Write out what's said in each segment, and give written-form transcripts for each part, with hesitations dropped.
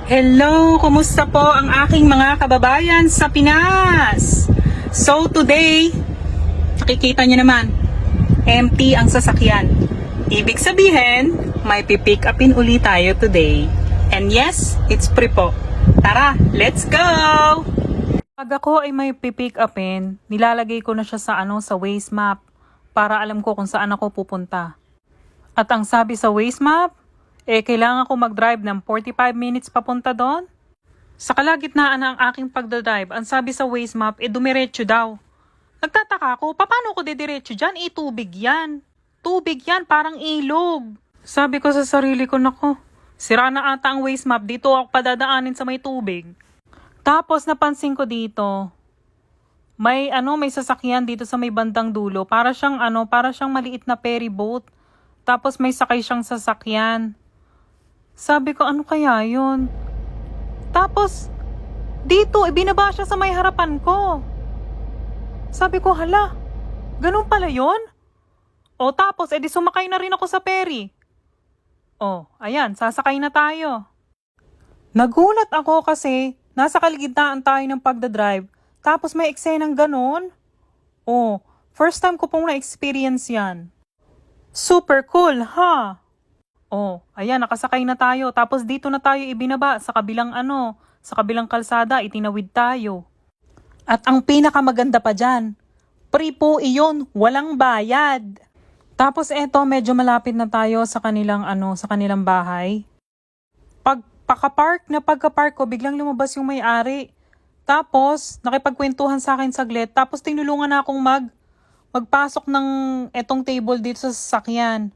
Hello! Kumusta po ang aking mga kababayan sa Pinas? So today, nakikita nyo naman, empty ang sasakyan. Ibig sabihin, may pipick upin uli tayo today. And yes, it's free po. Tara, let's go! Pag ako ay may pipick upin, nilalagay ko na siya sa Waze map para alam ko kung saan ako pupunta. At ang sabi sa Waze map, kailangan ko mag-drive ng 45 minutes papunta doon. Sa kalagitnaan ng aking pagdadrive, ang sabi sa Waze map, dumiretso daw. Nagtataka ako, paano ko didiretso dyan? Tubig yan. Tubig yan, parang ilog. Sabi ko sa sarili ko, nako, sira na ata ang Waze map, dito ako padadaanin sa may tubig. Tapos napansin ko dito, may sasakyan dito sa may bandang dulo, para siyang maliit na ferry boat. Tapos may sakay siyang sasakyan. Sabi ko, ano kaya yun? Tapos, dito, ibinaba siya sa may harapan ko. Sabi ko, hala, ganun pala yun? O tapos, edi sumakay na rin ako sa ferry. O, ayan, sasakay na tayo. Nagulat ako kasi, nasa kaligtaan tayo ng pagdadrive, tapos may eksenang ganun. O, first time ko pong na-experience yan. Super cool, ha? Oh, ayan, nakasakay na tayo. Tapos dito na tayo ibinaba sa kabilang kalsada, itinawid tayo. At ang pinakamaganda pa dyan, free po iyon, walang bayad. Tapos eto, medyo malapit na tayo sa kanilang bahay. Pagka-park ko, biglang lumabas yung may-ari. Tapos, nakipagkwentuhan sa akin saglit. Tapos tinulungan na akong magpasok ng etong table dito sa sasakyan.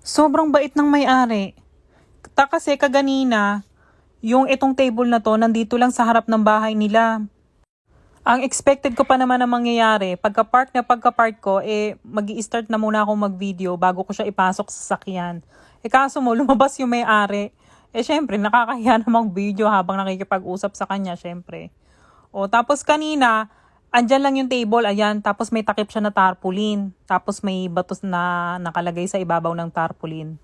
Sobrang bait ng may-ari. Kasi kaganina, yung itong table na to, nandito lang sa harap ng bahay nila. Ang expected ko pa naman na mangyayari, pagka-park ko, mag-i-start na muna akong mag-video bago ko siya ipasok sa sasakyan. Kaso mo, lumabas yung may-ari. Syempre, nakakahiya namang video habang nakikipag-usap sa kanya, syempre. Tapos kanina, andyan lang yung table, ayan, tapos may takip siya na tarpaulin. Tapos may batos na nakalagay sa ibabaw ng tarpaulin.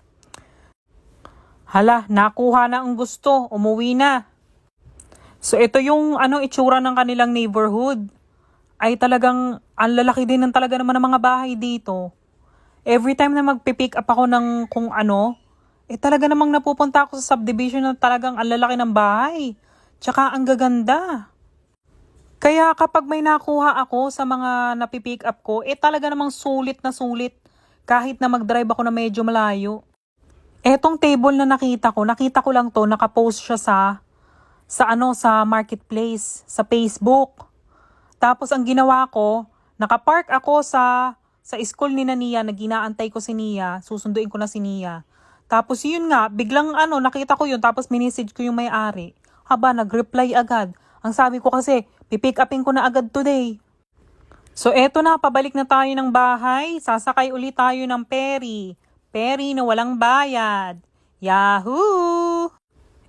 Hala, nakuha na ang gusto, umuwi na. So ito yung itsura ng kanilang neighborhood. Ay talagang, ang lalaki din talaga naman ng mga bahay dito. Every time na magpipick up ako ng kung talaga namang napupunta ako sa subdivision na talagang ang lalaki ng bahay. Tsaka ang gaganda. Kaya kapag may nakuha ako sa mga napipick up ko, talaga namang sulit na sulit kahit na mag-drive ako na medyo malayo. Etong table na nakita ko lang to, nakapost siya sa marketplace, sa Facebook. Tapos ang ginawa ko, nakapark ako sa school ni Nia, na ginaantay ko si Nia, susunduin ko na si Nia. Tapos yun nga, biglang nakita ko yun, tapos minessage ko yung may-ari. Nag-reply agad. Ang sabi ko kasi, pipick upin ko na agad today. So eto na, pabalik na tayo ng bahay. Sasakay ulit tayo ng ferry. Ferry na walang bayad. Yahoo!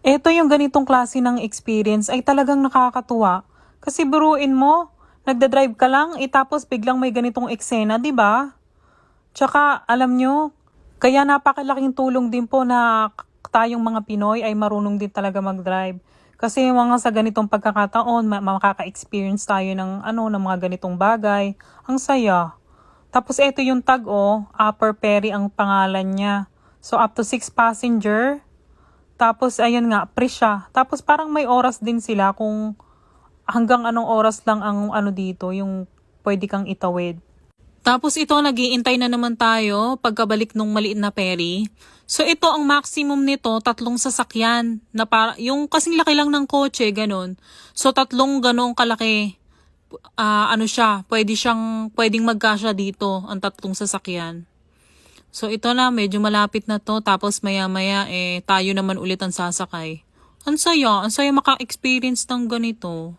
Eto yung ganitong klase ng experience ay talagang nakakatuwa. Kasi buruin mo, nagdadrive ka lang, tapos biglang may ganitong eksena, di ba? Tsaka, alam nyo, kaya napakalaking tulong din po na tayong mga Pinoy ay marunong din talaga mag-drive. Kasi sa ganitong pagkakataon, makaka-experience tayo ng mga ganitong bagay. Ang saya. Tapos ito yung tag, Upper Ferry ang pangalan niya. So up to 6 passenger. Tapos ayun nga, free siya. Tapos parang may oras din sila kung hanggang anong oras lang ang dito, yung pwede kang itawid. Tapos ito, nag-iintay na naman tayo pagkabalik nung maliit na ferry. So ito, ang maximum nito, 3 sasakyan. Yung kasing laki lang ng kotse, ganun. So 3 ganong kalaki. Pwedeng magkasya dito, ang 3 sasakyan. So ito na, medyo malapit na to. Tapos maya-maya, tayo naman ulit ang sasakay. Ang saya maka-experience ng ganito.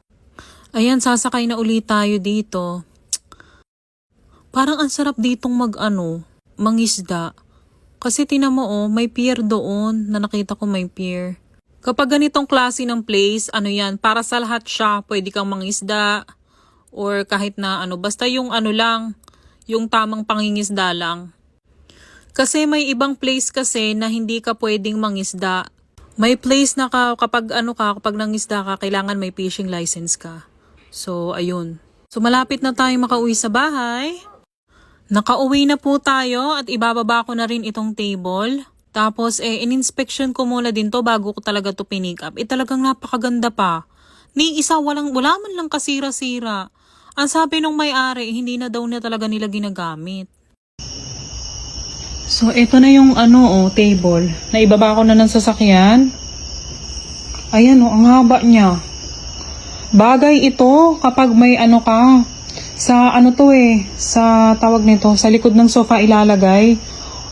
Ayan, sasakay na ulit tayo dito. Parang ang sarap ditong mangisda. Kasi tinan mo may pier doon, na nakita ko may pier. Kapag ganitong klase ng place, yan, para sa lahat siya, pwede kang mangisda. Or kahit na basta yung lang, yung tamang pangingisda lang. Kasi may ibang place kasi na hindi ka pwedeng mangisda. May place na kapag kapag nangisda ka, kailangan may fishing license ka. So, ayun. So, malapit na tayo makauwi sa bahay. Nakauwi na po tayo at ibababa ko na rin itong table. Tapos, in-inspection ko muna din to bago ko talaga to pinick up. Talagang napakaganda pa. Ni isa, wala man lang kasira-sira. Ang sabi nung may-ari, hindi na daw na talaga nila ginagamit. So, ito na yung table. Naibaba ko na ng sasakyan. Ayan ang haba niya. Bagay ito kapag may ka, sa sa tawag nito, sa likod ng sofa ilalagay.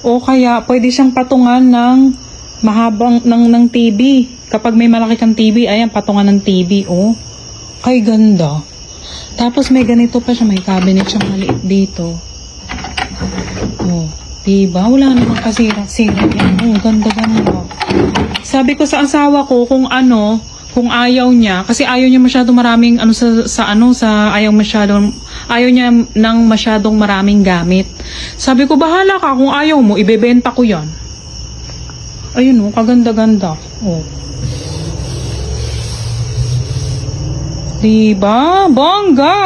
O kaya, pwede siyang patungan ng mahabang, ng TV. Kapag may malaki kang TV, ayan, patungan ng TV, oh. Kay ganda. Tapos may ganito pa siya, may cabinet siyang maliit dito. Oh, diba? Wala namang kasira-sira yan. Oh, ganda-ganda. Sabi ko sa asawa ko kung ayaw niya, kasi ayaw niya masyadong maraming ayaw niya ng masyadong maraming gamit. Sabi ko, bahala ka, kung ayaw mo, ibebenta ko yan. Ayun, kaganda-ganda. Oh. Diba? Bongga!